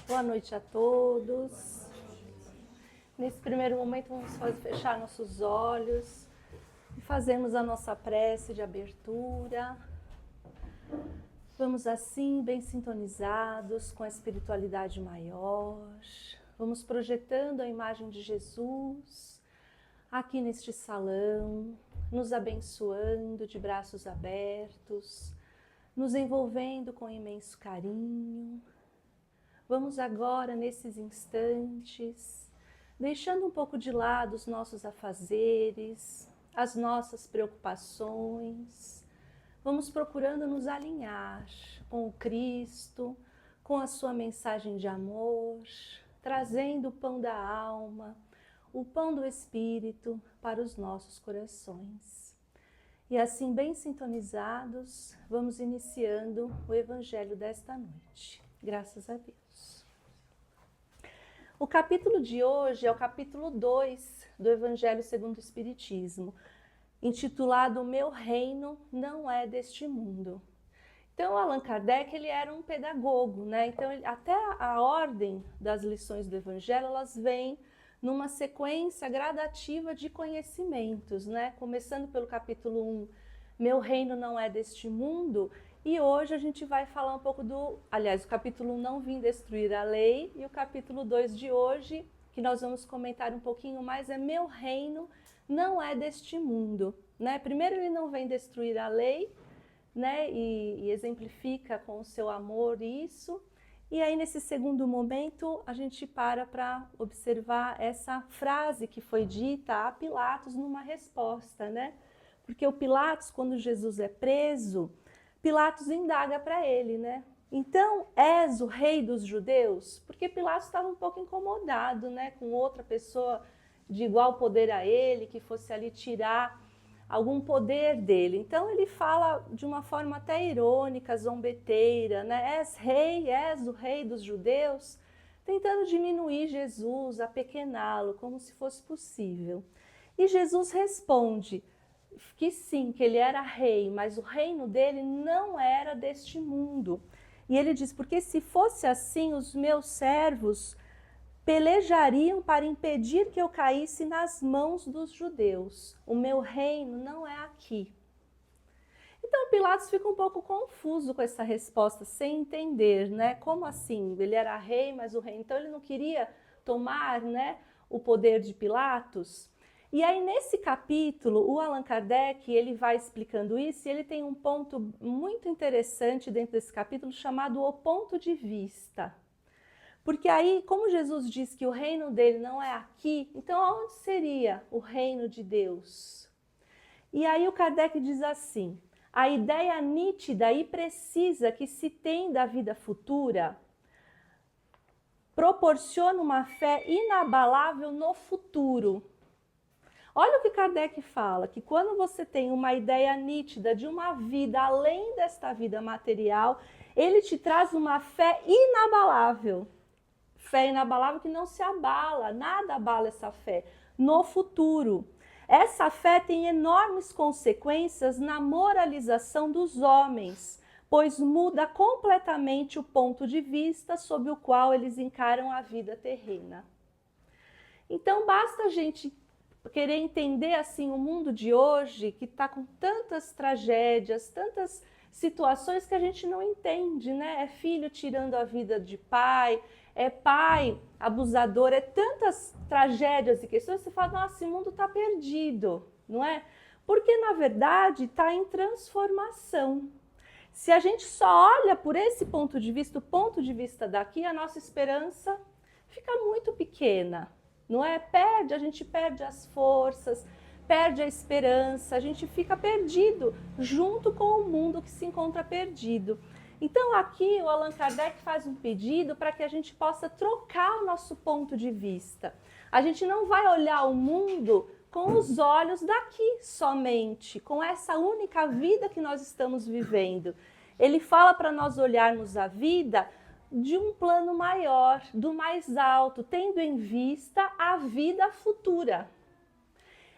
Boa noite a todos. Nesse primeiro momento vamos fechar nossos olhos e fazermos a nossa prece de abertura. Vamos assim, bem sintonizados com a espiritualidade maior. Vamos projetando a imagem de Jesus aqui neste salão, nos abençoando de braços abertos, nos envolvendo com imenso carinho. Vamos agora, nesses instantes, deixando um pouco de lado os nossos afazeres, as nossas preocupações. Vamos procurando nos alinhar com o Cristo, com a sua mensagem de amor, trazendo o pão da alma, o pão do Espírito para os nossos corações. E assim, bem sintonizados, vamos iniciando o Evangelho desta noite. Graças a Deus. O capítulo de hoje é o capítulo 2 do Evangelho segundo o Espiritismo, intitulado O Meu Reino Não É Deste Mundo. Então, Allan Kardec, ele era um pedagogo, né? Então, até a ordem das lições do Evangelho, elas vêm numa sequência gradativa de conhecimentos, né? Começando pelo capítulo 1, Meu Reino Não É Deste Mundo, e hoje a gente vai falar um pouco o capítulo 1, Não Vim Destruir a Lei, e o capítulo 2 de hoje, que nós vamos comentar um pouquinho mais, é Meu Reino Não É Deste Mundo, né? Primeiro ele não vem destruir a lei, né? E exemplifica com o seu amor isso. E aí nesse segundo momento a gente para observar essa frase que foi dita a Pilatos numa resposta, né? Porque o Pilatos, quando Jesus é preso, Pilatos indaga para ele, né? Então, és o rei dos judeus? Porque Pilatos estava um pouco incomodado, né? Com outra pessoa de igual poder a ele, que fosse ali tirar algum poder dele. Então ele fala de uma forma até irônica, zombeteira, né? És rei, és o rei dos judeus, tentando diminuir Jesus, apequená-lo, como se fosse possível. E Jesus responde que sim, que ele era rei, mas o reino dele não era deste mundo. E ele diz, porque se fosse assim, os meus servos pelejariam para impedir que eu caísse nas mãos dos judeus. O meu reino não é aqui. Então Pilatos fica um pouco confuso com essa resposta, sem entender, né? Como assim? Ele era rei, mas o reino... Então ele não queria tomar, né, o poder de Pilatos? E aí nesse capítulo, o Allan Kardec, ele vai explicando isso, e ele tem um ponto muito interessante dentro desse capítulo, chamado O Ponto de Vista. Porque aí, como Jesus diz que o reino dele não é aqui, então aonde seria o reino de Deus? E aí o Kardec diz assim, a ideia nítida e precisa que se tem da vida futura proporciona uma fé inabalável no futuro. Olha o que Kardec fala, que quando você tem uma ideia nítida de uma vida além desta vida material, ele te traz uma fé inabalável. Fé inabalável que não se abala, nada abala essa fé no futuro. Essa fé tem enormes consequências na moralização dos homens, pois muda completamente o ponto de vista sob o qual eles encaram a vida terrena. Então basta a gente querer entender assim o mundo de hoje, que está com tantas tragédias, tantas situações que a gente não entende, né? É filho tirando a vida de pai, é pai abusador, é tantas tragédias e questões que você fala, nossa, esse mundo está perdido, não é? Porque, na verdade, está em transformação. Se a gente só olha por esse ponto de vista, o ponto de vista daqui, a nossa esperança fica muito pequena, não é? A gente perde as forças, perde a esperança, a gente fica perdido junto com o mundo que se encontra perdido. Então aqui o Allan Kardec faz um pedido para que a gente possa trocar o nosso ponto de vista. A gente não vai olhar o mundo com os olhos daqui somente, com essa única vida que nós estamos vivendo. Ele fala para nós olharmos a vida de um plano maior, do mais alto, tendo em vista a vida futura.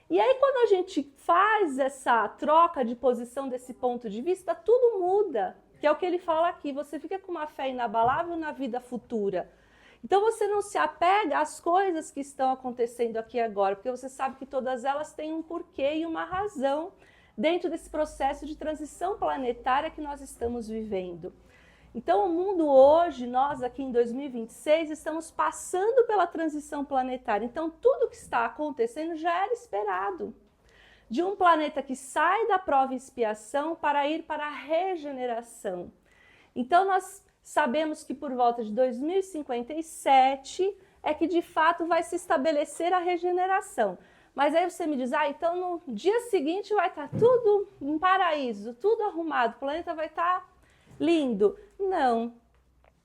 E aí quando a gente faz essa troca de posição desse ponto de vista, tudo muda. que é o que ele fala aqui, você fica com uma fé inabalável na vida futura. Então você não se apega às coisas que estão acontecendo aqui agora, porque você sabe que todas elas têm um porquê e uma razão dentro desse processo de transição planetária que nós estamos vivendo. Então o mundo hoje, nós aqui em 2026, estamos passando pela transição planetária. Então tudo que está acontecendo já era esperado. De um planeta que sai da prova e expiação para ir para a regeneração. Então nós sabemos que por volta de 2057 é que de fato vai se estabelecer a regeneração. Mas aí você me diz, então no dia seguinte vai estar tudo um paraíso, tudo arrumado, o planeta vai estar lindo. Não,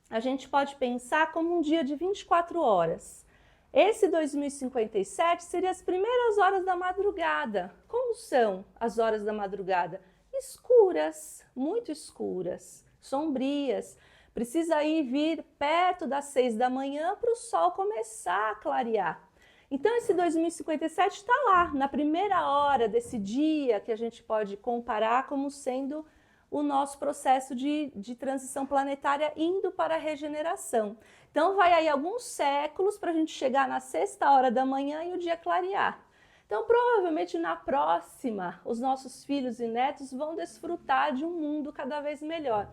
a gente pode pensar como um dia de 24 horas. Esse 2057 seria as primeiras horas da madrugada. Como são as horas da madrugada? Escuras, muito escuras, sombrias. Precisa vir perto das 6 da manhã para o sol começar a clarear. Então esse 2057 está lá, na primeira hora desse dia que a gente pode comparar como sendo o nosso processo de transição planetária indo para a regeneração. Então vai aí alguns séculos para a gente chegar na 6ª hora da manhã e o dia clarear. Então provavelmente na próxima os nossos filhos e netos vão desfrutar de um mundo cada vez melhor.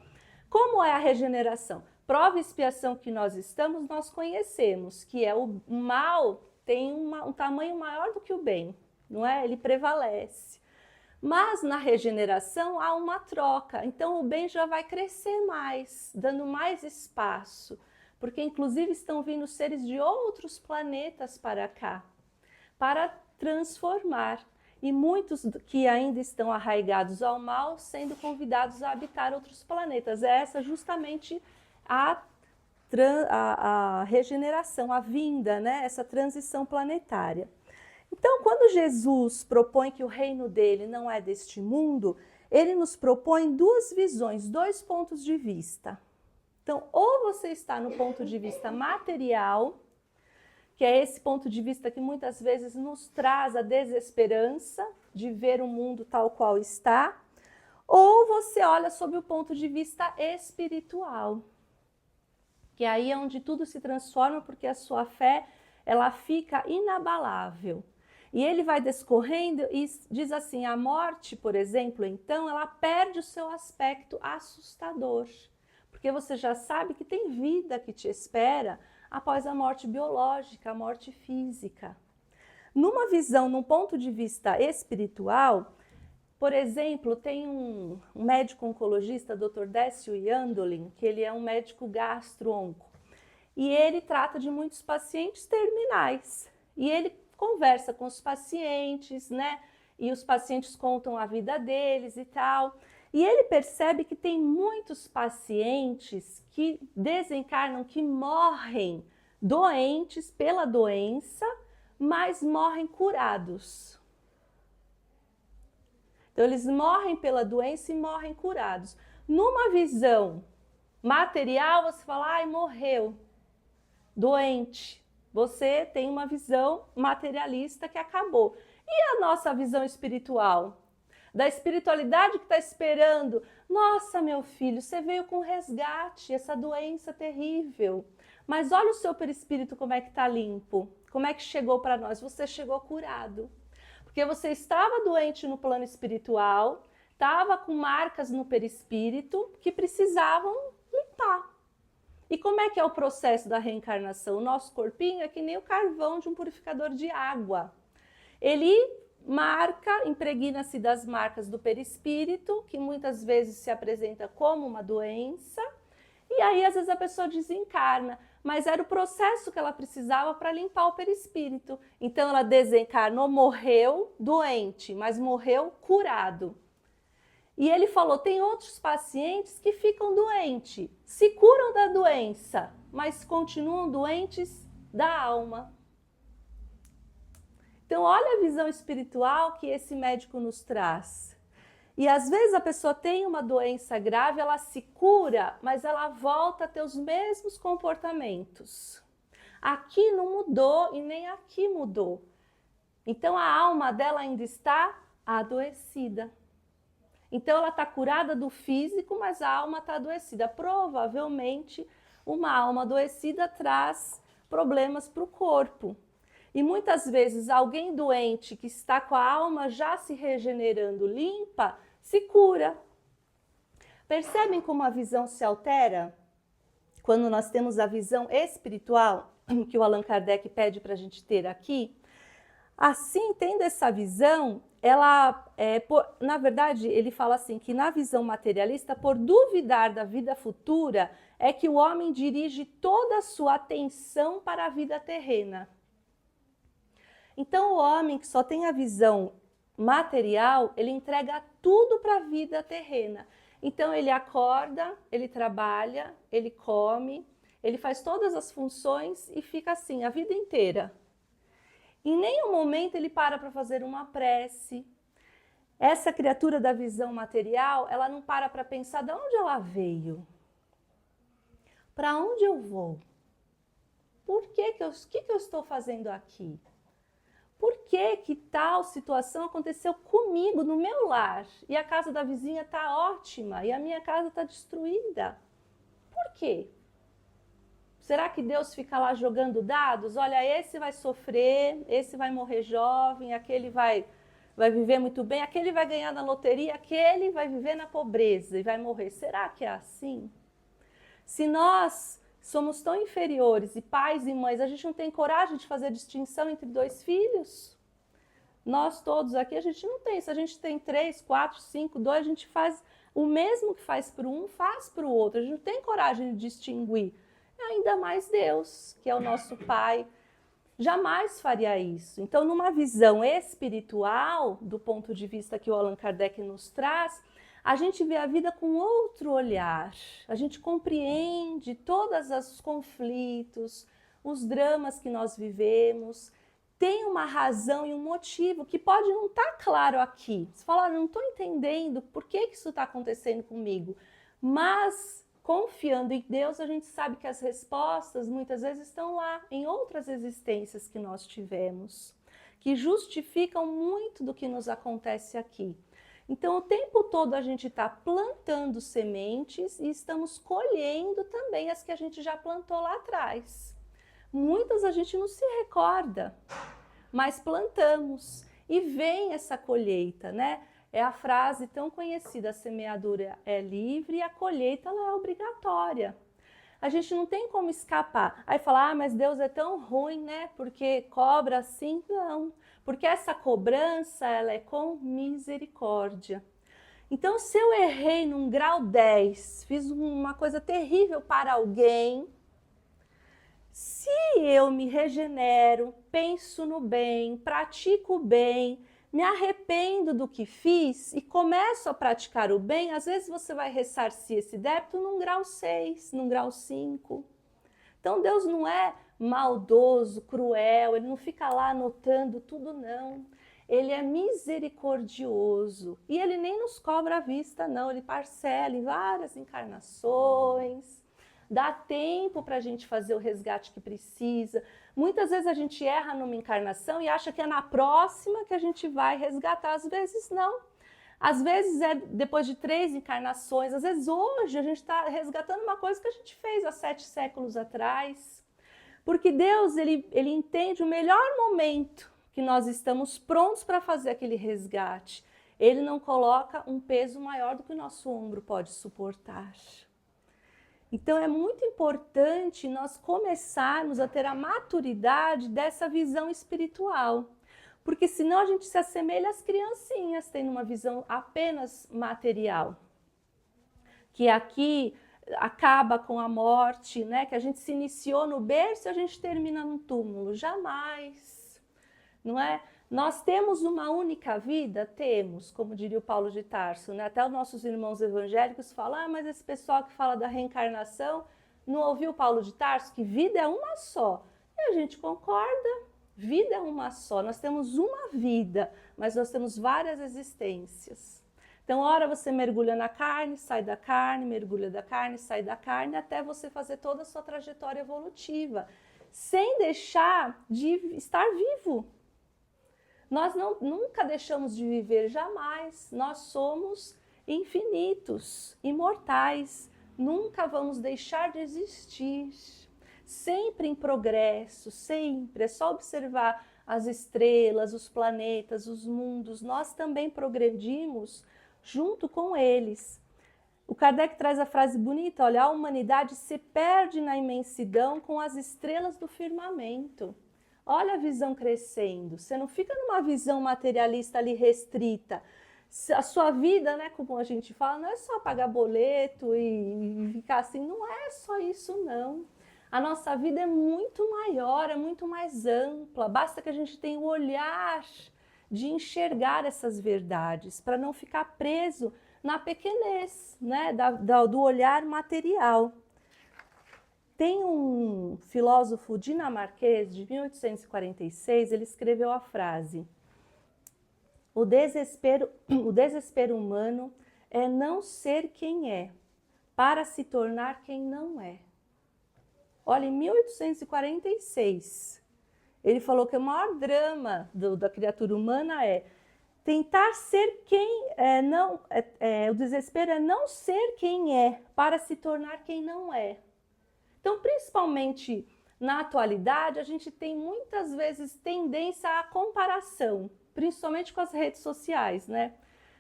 Como é a regeneração? Prova e expiação que nós estamos, nós conhecemos, que é o mal tem um tamanho maior do que o bem, não é? Ele prevalece. Mas na regeneração há uma troca, então o bem já vai crescer mais, dando mais espaço, porque inclusive estão vindo seres de outros planetas para cá, para transformar. E muitos que ainda estão arraigados ao mal, sendo convidados a habitar outros planetas. É essa justamente a regeneração, a vinda, né? Essa transição planetária. Então, quando Jesus propõe que o reino dele não é deste mundo, ele nos propõe duas visões, dois pontos de vista. Então, ou você está no ponto de vista material, que é esse ponto de vista que muitas vezes nos traz a desesperança de ver o mundo tal qual está, ou você olha sob o ponto de vista espiritual, que aí é onde tudo se transforma, porque a sua fé ela fica inabalável. E ele vai descorrendo e diz assim, a morte, por exemplo, então, ela perde o seu aspecto assustador, porque você já sabe que tem vida que te espera após a morte biológica, a morte física. Numa visão, num ponto de vista espiritual, por exemplo, tem um médico oncologista, Dr. Décio Yandolin, que ele é um médico gastro-onco, e ele trata de muitos pacientes terminais, e ele conversa com os pacientes, né? E os pacientes contam a vida deles e tal. E ele percebe que tem muitos pacientes que desencarnam, que morrem doentes pela doença, mas morrem curados. Então, eles morrem pela doença e morrem curados. Numa visão material, você fala, ai, morreu, doente. Você tem uma visão materialista que acabou. E a nossa visão espiritual? Da espiritualidade que está esperando, nossa, meu filho, você veio com resgate, essa doença terrível. Mas olha o seu perispírito como é que está limpo, como é que chegou para nós, você chegou curado. Porque você estava doente no plano espiritual, estava com marcas no perispírito que precisavam limpar. E como é que é o processo da reencarnação? O nosso corpinho é que nem o carvão de um purificador de água. Ele impregna-se das marcas do perispírito, que muitas vezes se apresenta como uma doença, e aí às vezes a pessoa desencarna, mas era o processo que ela precisava para limpar o perispírito. Então ela desencarnou, morreu doente, mas morreu curado. E ele falou, tem outros pacientes que ficam doentes, se curam da doença, mas continuam doentes da alma. Então, olha a visão espiritual que esse médico nos traz. E às vezes a pessoa tem uma doença grave, ela se cura, mas ela volta a ter os mesmos comportamentos. Aqui não mudou e nem aqui mudou. Então, a alma dela ainda está adoecida. Então ela está curada do físico, mas a alma está adoecida. Provavelmente uma alma adoecida traz problemas para o corpo. E muitas vezes alguém doente que está com a alma já se regenerando limpa, se cura. Percebem como a visão se altera? Quando nós temos a visão espiritual, que o Allan Kardec pede para a gente ter aqui, assim, tendo essa visão, na verdade, ele fala assim, que na visão materialista, por duvidar da vida futura, é que o homem dirige toda a sua atenção para a vida terrena. Então, o homem que só tem a visão material, ele entrega tudo para a vida terrena. Então, ele acorda, ele trabalha, ele come, ele faz todas as funções e fica assim a vida inteira. Em nenhum momento ele para fazer uma prece. Essa criatura da visão material, ela não para pensar de onde ela veio. Para onde eu vou? O que eu estou fazendo aqui? Por que tal situação aconteceu comigo, no meu lar? E a casa da vizinha está ótima e a minha casa está destruída. Por quê? Será que Deus fica lá jogando dados? Olha, esse vai sofrer, esse vai morrer jovem, aquele vai viver muito bem, aquele vai ganhar na loteria, aquele vai viver na pobreza e vai morrer. Será que é assim? Se nós somos tão inferiores e pais e mães, a gente não tem coragem de fazer distinção entre dois filhos? Nós todos aqui, a gente não tem. Se a gente tem 3, 4, 5, 2, a gente faz o mesmo que faz para um, faz para o outro. A gente não tem coragem de distinguir. Ainda mais Deus, que é o nosso Pai, jamais faria isso. Então, numa visão espiritual, do ponto de vista que o Allan Kardec nos traz, a gente vê a vida com outro olhar. A gente compreende todos os conflitos, os dramas que nós vivemos. Tem uma razão e um motivo que pode não estar claro aqui. Você fala, não estou entendendo por que isso está acontecendo comigo. Mas, confiando em Deus, a gente sabe que as respostas muitas vezes estão lá, em outras existências que nós tivemos, que justificam muito do que nos acontece aqui. Então, o tempo todo a gente está plantando sementes e estamos colhendo também as que a gente já plantou lá atrás. Muitas a gente não se recorda, mas plantamos e vem essa colheita, né? É a frase tão conhecida, a semeadura é livre e a colheita ela é obrigatória. A gente não tem como escapar. Aí falar, mas Deus é tão ruim, né? Porque cobra assim? Não, porque essa cobrança ela é com misericórdia. Então, se eu errei num grau 10, fiz uma coisa terrível para alguém, se eu me regenero, penso no bem, pratico o bem, me arrependo do que fiz e começo a praticar o bem, às vezes você vai ressarcir esse débito num grau 6, num grau 5. Então Deus não é maldoso, cruel, ele não fica lá anotando tudo, não. Ele é misericordioso e ele nem nos cobra à vista, não. Ele parcela em várias encarnações, dá tempo para a gente fazer o resgate que precisa. Muitas vezes a gente erra numa encarnação e acha que é na próxima que a gente vai resgatar. Às vezes não. Às vezes é depois de 3 encarnações. Às vezes hoje a gente está resgatando uma coisa que a gente fez há 7 séculos atrás. Porque Deus, ele entende o melhor momento que nós estamos prontos para fazer aquele resgate. Ele não coloca um peso maior do que o nosso ombro pode suportar. Então é muito importante nós começarmos a ter a maturidade dessa visão espiritual, porque senão a gente se assemelha às criancinhas, tendo uma visão apenas material, que aqui acaba com a morte, né? Que a gente se iniciou no berço e a gente termina no túmulo, jamais, não é? Nós temos uma única vida? Temos, como diria o Paulo de Tarso, né? Até os nossos irmãos evangélicos falam, mas esse pessoal que fala da reencarnação não ouviu Paulo de Tarso? Que vida é uma só. E a gente concorda, vida é uma só. Nós temos uma vida, mas nós temos várias existências. Então, ora você mergulha na carne, sai da carne, mergulha da carne, sai da carne, até você fazer toda a sua trajetória evolutiva, sem deixar de estar vivo. Nós nunca deixamos de viver, jamais. Nós somos infinitos, imortais. Nunca vamos deixar de existir. Sempre em progresso, sempre. É só observar as estrelas, os planetas, os mundos. Nós também progredimos junto com eles. O Kardec traz a frase bonita, olha, a humanidade se perde na imensidão com as estrelas do firmamento. Olha a visão crescendo, você não fica numa visão materialista ali restrita. A sua vida, né, como a gente fala, não é só pagar boleto e ficar assim, não é só isso não. A nossa vida é muito maior, é muito mais ampla, basta que a gente tenha o olhar de enxergar essas verdades, para não ficar preso na pequenez, né, do olhar material. Tem um filósofo dinamarquês de 1846, ele escreveu a frase: o desespero humano é não ser quem é, para se tornar quem não é. Olha, em 1846, ele falou que o maior drama da criatura humana é tentar ser quem o desespero é não ser quem é, para se tornar quem não é. Então, principalmente na atualidade, a gente tem muitas vezes tendência à comparação, principalmente com as redes sociais, né?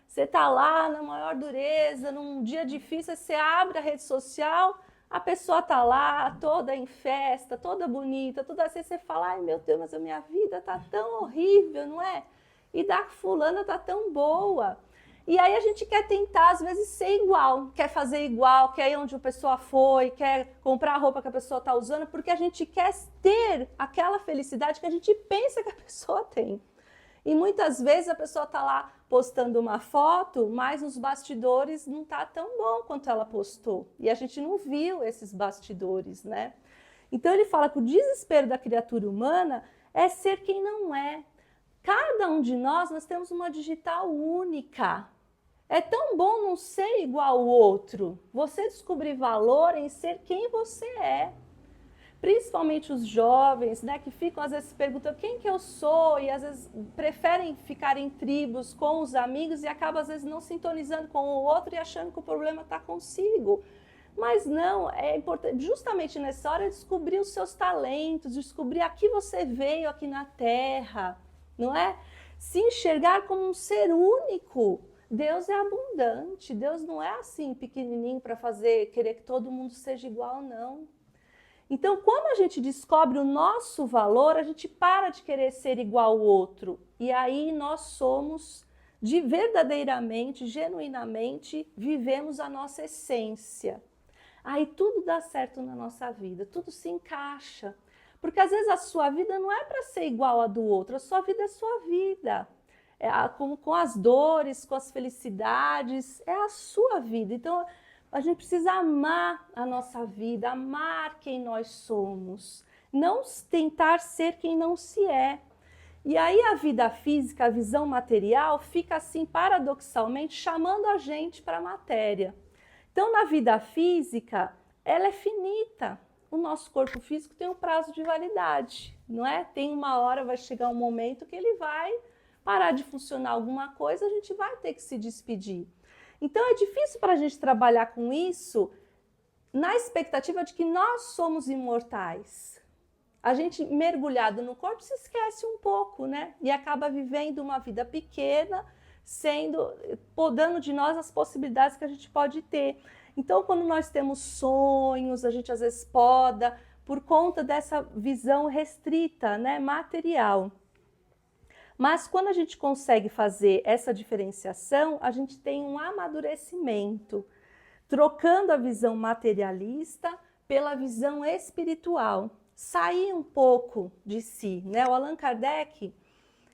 Você tá lá na maior dureza, num dia difícil, você abre a rede social, a pessoa tá lá, toda em festa, toda bonita, toda assim, você fala, ai meu Deus, mas a minha vida tá tão horrível, não é? E da fulana tá tão boa. E aí a gente quer tentar, às vezes, ser igual, quer fazer igual, quer ir onde a pessoa foi, quer comprar a roupa que a pessoa está usando, porque a gente quer ter aquela felicidade que a gente pensa que a pessoa tem. E muitas vezes a pessoa está lá postando uma foto, mas nos bastidores não está tão bom quanto ela postou. E a gente não viu esses bastidores, né? Então ele fala que o desespero da criatura humana é ser quem não é. Cada um de nós temos uma digital única. É tão bom não ser igual ao outro. Você descobrir valor em ser quem você é. Principalmente os jovens, né, que ficam às vezes perguntando quem que eu sou e às vezes preferem ficar em tribos com os amigos e acabam às vezes não sintonizando com o outro e achando que o problema está consigo. Mas não, é importante justamente nessa hora descobrir os seus talentos, descobrir a que você veio aqui na Terra, não é? Se enxergar como um ser único. Deus é abundante, Deus não é assim pequenininho para querer que todo mundo seja igual, não. Então, quando a gente descobre o nosso valor, a gente para de querer ser igual ao outro. E aí nós somos, verdadeiramente, genuinamente, vivemos a nossa essência. Aí tudo dá certo na nossa vida, tudo se encaixa. Porque às vezes a sua vida não é para ser igual a do outro, a sua vida é sua vida. Com as dores, com as felicidades, é a sua vida. Então, a gente precisa amar a nossa vida, amar quem nós somos, não tentar ser quem não se é. E aí a vida física, a visão material, fica assim, paradoxalmente, chamando a gente para a matéria. Então, na vida física, ela é finita. O nosso corpo físico tem um prazo de validade, não é? Tem uma hora, vai chegar um momento que ele vai parar de funcionar alguma coisa, a gente vai ter que se despedir. Então é difícil para a gente trabalhar com isso na expectativa de que nós somos imortais. A gente mergulhado no corpo se esquece um pouco, né? E acaba vivendo uma vida pequena, podando de nós as possibilidades que a gente pode ter. Então, quando nós temos sonhos, a gente às vezes poda por conta dessa visão restrita, né, material. Mas quando a gente consegue fazer essa diferenciação, a gente tem um amadurecimento, trocando a visão materialista pela visão espiritual. Sair um pouco de si, né? O Allan Kardec,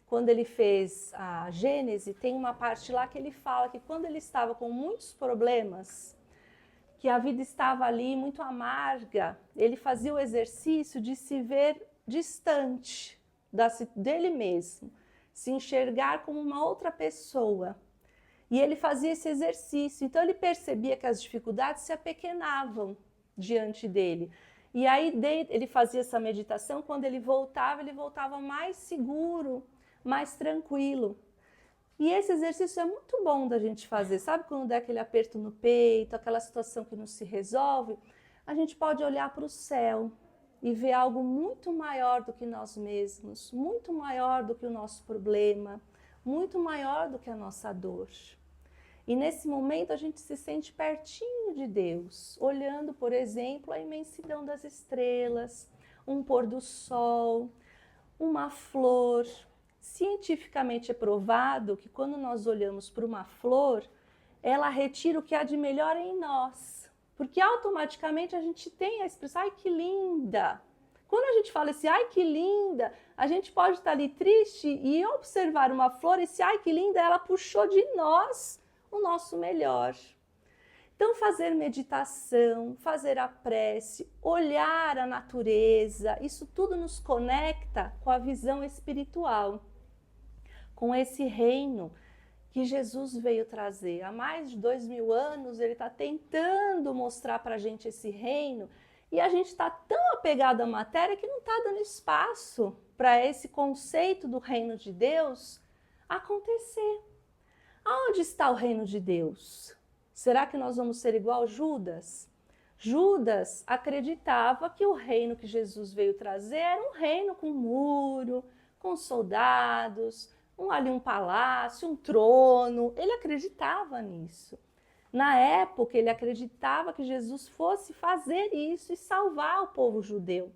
quando ele fez a Gênese, tem uma parte lá que ele fala que quando ele estava com muitos problemas, que a vida estava ali muito amarga, ele fazia o exercício de se ver distante dele mesmo, se enxergar como uma outra pessoa. E ele fazia esse exercício, então ele percebia que as dificuldades se apequenavam diante dele. E aí ele fazia essa meditação, quando ele voltava mais seguro, mais tranquilo. E esse exercício é muito bom da gente fazer. Sabe quando dá aquele aperto no peito, aquela situação que não se resolve? A gente pode olhar para o céu e ver algo muito maior do que nós mesmos, muito maior do que o nosso problema, muito maior do que a nossa dor. E nesse momento a gente se sente pertinho de Deus, olhando, por exemplo, a imensidão das estrelas, um pôr do sol, uma flor. Cientificamente é provado que quando nós olhamos para uma flor, ela retira o que há de melhor em nós. Porque automaticamente a gente tem a expressão, ai que linda. Quando a gente fala assim, ai que linda, a gente pode estar ali triste e observar uma flor, esse ai que linda, ela puxou de nós o nosso melhor. Então, fazer meditação, fazer a prece, olhar a natureza, isso tudo nos conecta com a visão espiritual, com esse reino que Jesus veio trazer. Há mais de 2000 anos, ele está tentando mostrar para a gente esse reino e a gente está tão apegado à matéria que não está dando espaço para esse conceito do reino de Deus acontecer. Aonde está o reino de Deus? Será que nós vamos ser igual Judas? Judas acreditava que o reino que Jesus veio trazer era um reino com muro, com soldados, ali um palácio, um trono. Ele acreditava nisso. Na época, ele acreditava que Jesus fosse fazer isso e salvar o povo judeu.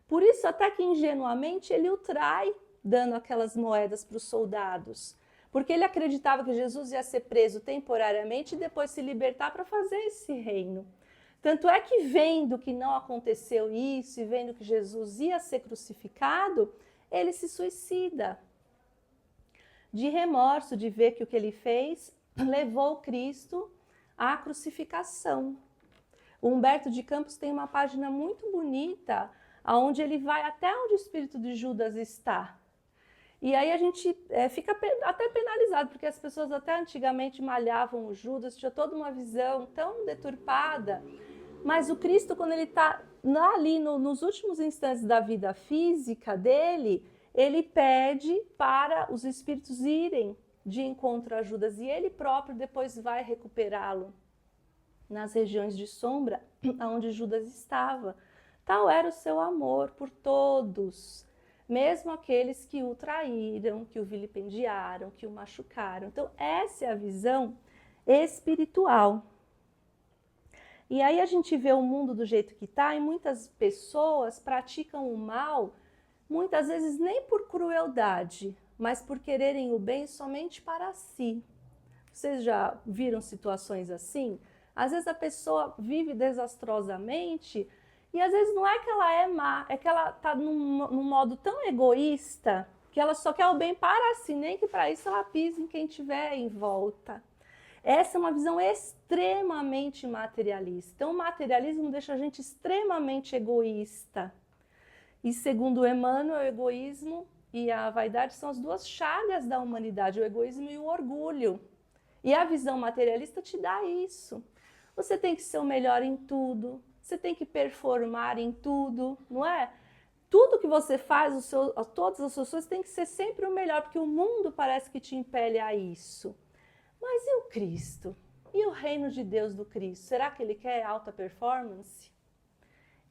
Por isso, até que ingenuamente, ele o trai, dando aquelas moedas para os soldados. Porque ele acreditava que Jesus ia ser preso temporariamente e depois se libertar para fazer esse reino. Tanto é que vendo que não aconteceu isso e vendo que Jesus ia ser crucificado, ele se suicida. De remorso de ver que o que ele fez levou Cristo à crucificação. O Humberto de Campos tem uma página muito bonita, onde ele vai até onde o espírito de Judas está. E aí a gente fica até penalizado, porque as pessoas até antigamente malhavam o Judas, tinha toda uma visão tão deturpada. Mas o Cristo, quando ele está ali nos últimos instantes da vida física dele, ele pede para os espíritos irem de encontro a Judas e ele próprio depois vai recuperá-lo nas regiões de sombra onde Judas estava. Tal era o seu amor por todos, mesmo aqueles que o traíram, que o vilipendiaram, que o machucaram. Então, essa é a visão espiritual. E aí a gente vê o mundo do jeito que está e muitas pessoas praticam o mal, muitas vezes nem por crueldade, mas por quererem o bem somente para si. Vocês já viram situações assim? Às vezes a pessoa vive desastrosamente e às vezes não é que ela é má, é que ela está num modo tão egoísta que ela só quer o bem para si, nem que para isso ela pise em quem tiver em volta. Essa é uma visão extremamente materialista. Então, o materialismo deixa a gente extremamente egoísta. E segundo Emmanuel, o egoísmo e a vaidade são as duas chagas da humanidade, o egoísmo e o orgulho. E a visão materialista te dá isso. Você tem que ser o melhor em tudo, você tem que performar em tudo, não é? Tudo que você faz, todas as suas coisas, tem que ser sempre o melhor, porque o mundo parece que te impele a isso. Mas e o Cristo? E o reino de Deus do Cristo? Será que ele quer alta performance?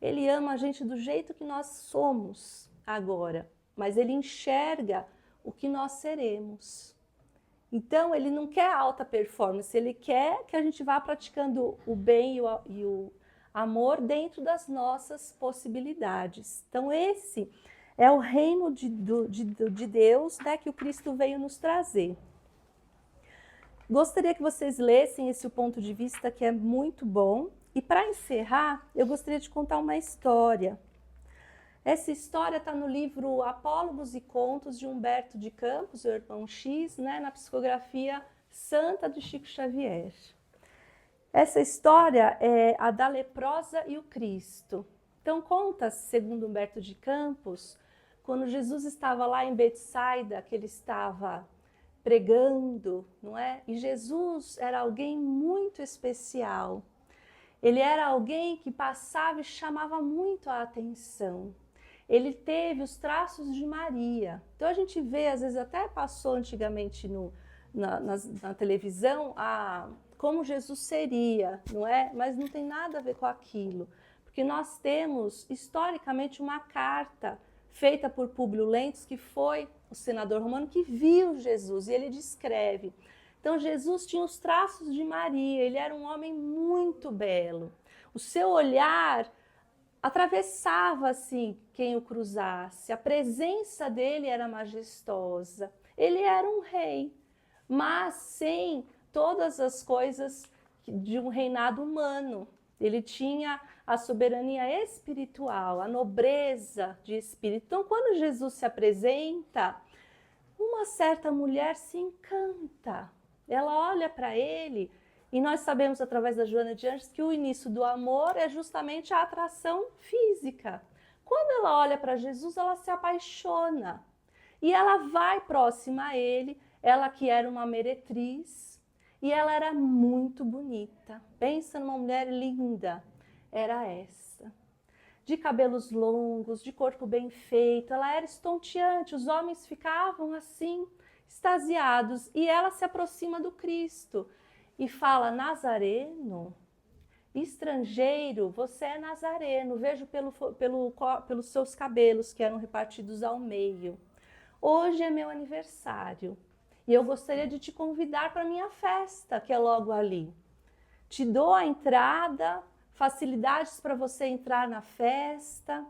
Ele ama a gente do jeito que nós somos agora, mas ele enxerga o que nós seremos. Então, ele não quer alta performance, ele quer que a gente vá praticando o bem e o amor dentro das nossas possibilidades. Então, esse é o reino de Deus, né, que o Cristo veio nos trazer. Gostaria que vocês lessem esse ponto de vista que é muito bom. E para encerrar, eu gostaria de contar uma história. Essa história está no livro Apólogos e Contos de Humberto de Campos, o irmão X, né, na psicografia Santa de Chico Xavier. Essa história é a da leprosa e o Cristo. Então conta-se, segundo Humberto de Campos, quando Jesus estava lá em Betsaida, que ele estava pregando, não é? E Jesus era alguém muito especial. Ele era alguém que passava e chamava muito a atenção. Ele teve os traços de Maria. Então a gente vê, às vezes até passou antigamente na televisão como Jesus seria, não é? Mas não tem nada a ver com aquilo. Porque nós temos, historicamente, uma carta feita por Públio Lentulus, que foi o senador romano que viu Jesus, e ele descreve. Então, Jesus tinha os traços de Maria, ele era um homem muito belo. O seu olhar atravessava, assim, quem o cruzasse. A presença dele era majestosa. Ele era um rei, mas sem todas as coisas de um reinado humano. Ele tinha a soberania espiritual, a nobreza de espírito. Então, quando Jesus se apresenta, uma certa mulher se encanta. Ela olha para ele, e nós sabemos através da Joana de Anjos que o início do amor é justamente a atração física. Quando ela olha para Jesus, ela se apaixona. E ela vai próxima a ele, ela que era uma meretriz, e ela era muito bonita. Pensa numa mulher linda, era essa. De cabelos longos, de corpo bem feito, ela era estonteante, os homens ficavam assim, extasiados, e ela se aproxima do Cristo e fala: Nazareno, estrangeiro, você é nazareno, vejo pelos seus cabelos que eram repartidos ao meio. Hoje é meu aniversário e eu gostaria de te convidar para a minha festa, que é logo ali. Te dou a entrada, facilidades para você entrar na festa.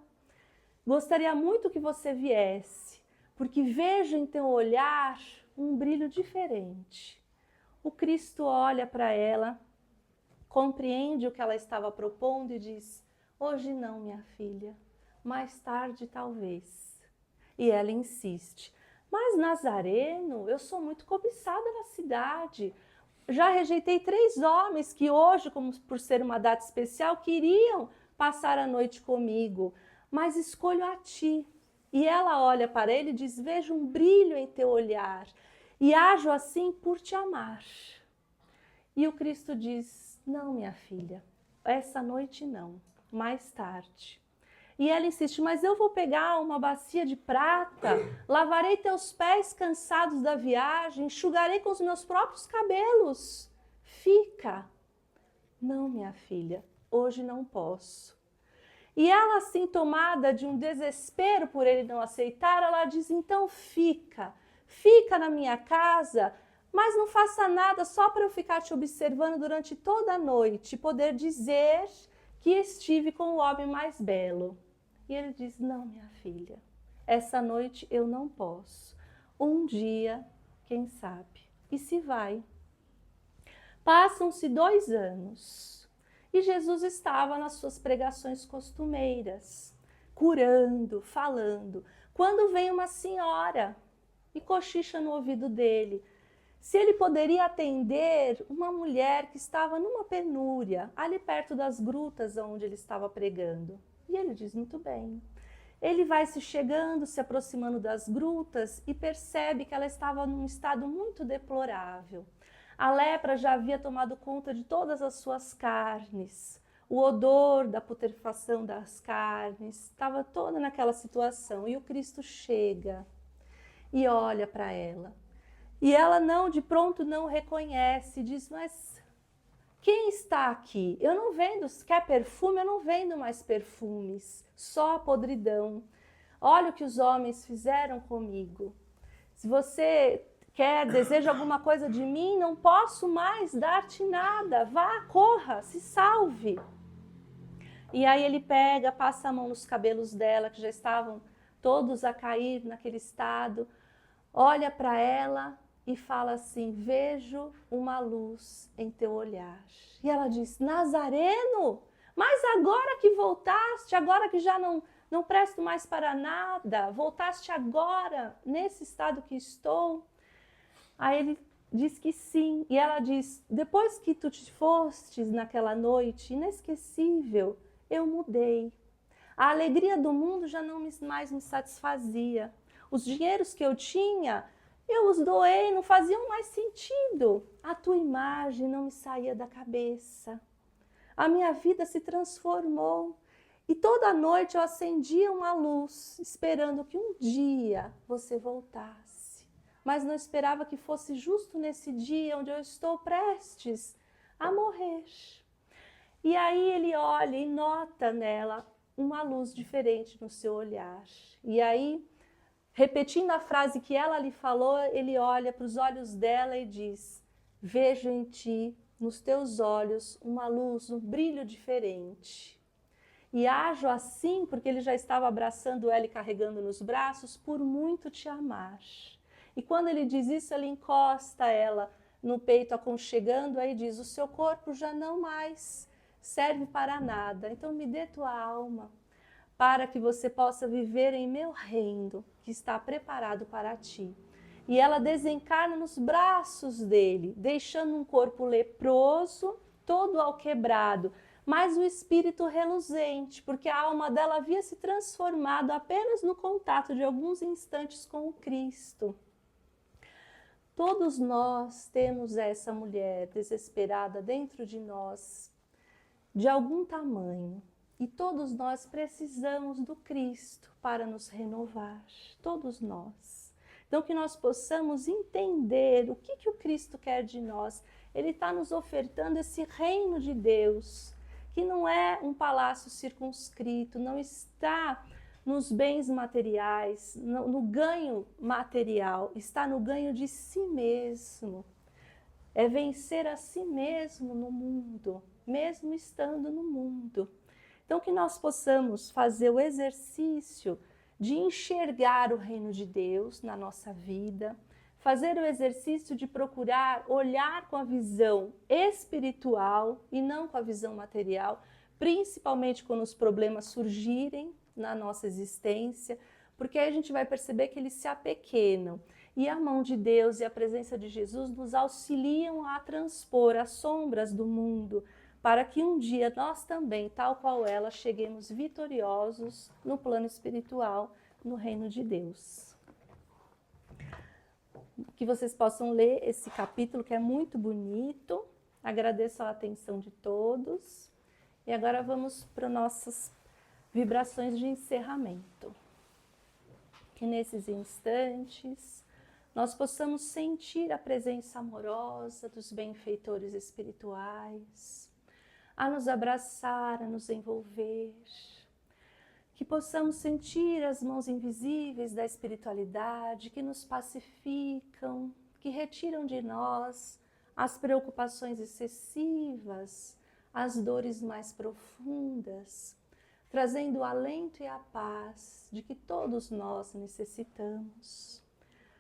Gostaria muito que você viesse, porque vejo em teu olhar um brilho diferente. O Cristo olha para ela, compreende o que ela estava propondo e diz: hoje não, minha filha, mais tarde talvez. E ela insiste: mas Nazareno, eu sou muito cobiçada na cidade. Já rejeitei 3 homens que hoje, como por ser uma data especial, queriam passar a noite comigo, mas escolho a ti. E ela olha para ele e diz: vejo um brilho em teu olhar e ajo assim por te amar. E o Cristo diz: não, minha filha, essa noite não, mais tarde. E ela insiste: mas eu vou pegar uma bacia de prata, lavarei teus pés cansados da viagem, enxugarei com os meus próprios cabelos. Fica. Não, minha filha, hoje não posso. E ela, assim, tomada de um desespero por ele não aceitar, ela diz: então fica na minha casa, mas não faça nada só para eu ficar te observando durante toda a noite e poder dizer que estive com o homem mais belo. E ele diz: não, minha filha, essa noite eu não posso. Um dia, quem sabe? E se vai. Passam-se 2 anos e Jesus estava nas suas pregações costumeiras, curando, falando, quando vem uma senhora e cochicha no ouvido dele se ele poderia atender uma mulher que estava numa penúria, ali perto das grutas onde ele estava pregando. E ele diz: muito bem. Ele vai se chegando, se aproximando das grutas e percebe que ela estava num estado muito deplorável. A lepra já havia tomado conta de todas as suas carnes. O odor da putrefação das carnes estava toda naquela situação. E o Cristo chega e olha para ela. E ela de pronto não reconhece, diz: mas quem está aqui? Eu não vendo, quer perfume? Eu não vendo mais perfumes, só a podridão. Olha o que os homens fizeram comigo. Se você deseja alguma coisa de mim, não posso mais dar-te nada. Vá, corra, se salve. E aí ele pega, passa a mão nos cabelos dela, que já estavam todos a cair naquele estado, olha para ela e fala assim: vejo uma luz em teu olhar. E ela diz: Nazareno, mas agora que voltaste, agora que já não presto mais para nada, voltaste agora, nesse estado que estou? Aí ele diz que sim, e ela diz: depois que tu te fostes naquela noite inesquecível, eu mudei. A alegria do mundo já não mais me satisfazia. Os dinheiros que eu tinha, eu os doei, não faziam mais sentido. A tua imagem não me saía da cabeça. A minha vida se transformou. E toda noite eu acendia uma luz, esperando que um dia você voltasse. mas não esperava que fosse justo nesse dia onde eu estou prestes a morrer. E aí ele olha e nota nela uma luz diferente no seu olhar. E aí, repetindo a frase que ela lhe falou, ele olha para os olhos dela e diz: vejo em ti, nos teus olhos, uma luz, um brilho diferente. E ajo assim porque ele já estava abraçando ela e carregando nos braços por muito te amar. E quando ele diz isso, ele encosta ela no peito, aconchegando, aí diz: o seu corpo já não mais serve para nada, então me dê tua alma, para que você possa viver em meu reino, que está preparado para ti. E ela desencarna nos braços dele, deixando um corpo leproso, todo alquebrado, mas o espírito reluzente, porque a alma dela havia se transformado apenas no contato de alguns instantes com o Cristo. Todos nós temos essa mulher desesperada dentro de nós, de algum tamanho, e todos nós precisamos do Cristo para nos renovar, todos nós. Então que nós possamos entender o que o Cristo quer de nós. Ele está nos ofertando esse reino de Deus, que não é um palácio circunscrito, não está nos bens materiais, no ganho material, está no ganho de si mesmo. É vencer a si mesmo no mundo, mesmo estando no mundo. Então que nós possamos fazer o exercício de enxergar o reino de Deus na nossa vida, fazer o exercício de procurar olhar com a visão espiritual e não com a visão material, principalmente quando os problemas surgirem na nossa existência, porque aí a gente vai perceber que eles se apequenam. E a mão de Deus e a presença de Jesus nos auxiliam a transpor as sombras do mundo, para que um dia nós também, tal qual ela, cheguemos vitoriosos no plano espiritual, no reino de Deus. Que vocês possam ler esse capítulo, que é muito bonito. Agradeço a atenção de todos. E agora vamos para nossas vibrações de encerramento. Que nesses instantes nós possamos sentir a presença amorosa dos benfeitores espirituais, a nos abraçar, a nos envolver, que possamos sentir as mãos invisíveis da espiritualidade que nos pacificam, que retiram de nós as preocupações excessivas, as dores mais profundas, trazendo o alento e a paz de que todos nós necessitamos.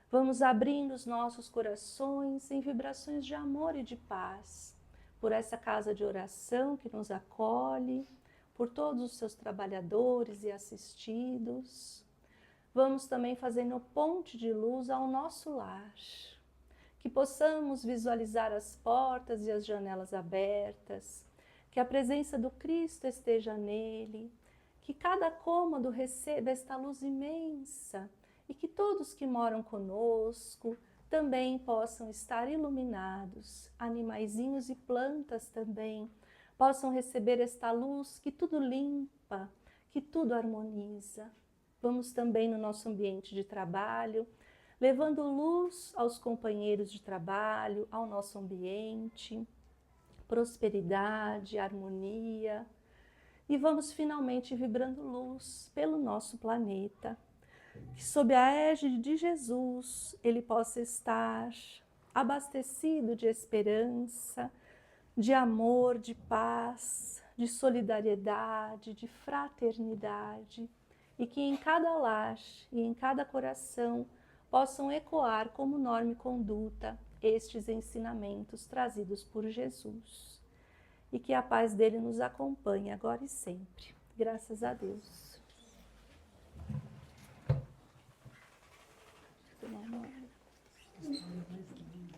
Vamos abrindo os nossos corações em vibrações de amor e de paz, por essa casa de oração que nos acolhe, por todos os seus trabalhadores e assistidos. Vamos também fazendo ponte de luz ao nosso lar, que possamos visualizar as portas e as janelas abertas, que a presença do Cristo esteja nele, que cada cômodo receba esta luz imensa e que todos que moram conosco também possam estar iluminados, animaizinhos e plantas também possam receber esta luz que tudo limpa, que tudo harmoniza. Vamos também no nosso ambiente de trabalho, levando luz aos companheiros de trabalho, ao nosso ambiente, prosperidade, harmonia. E vamos finalmente vibrando luz pelo nosso planeta, que sob a égide de Jesus ele possa estar abastecido de esperança, de amor, de paz, de solidariedade, de fraternidade, e que em cada lar e em cada coração possam ecoar como norma e conduta estes ensinamentos trazidos por Jesus. E que a paz dele nos acompanhe agora e sempre. Graças a Deus.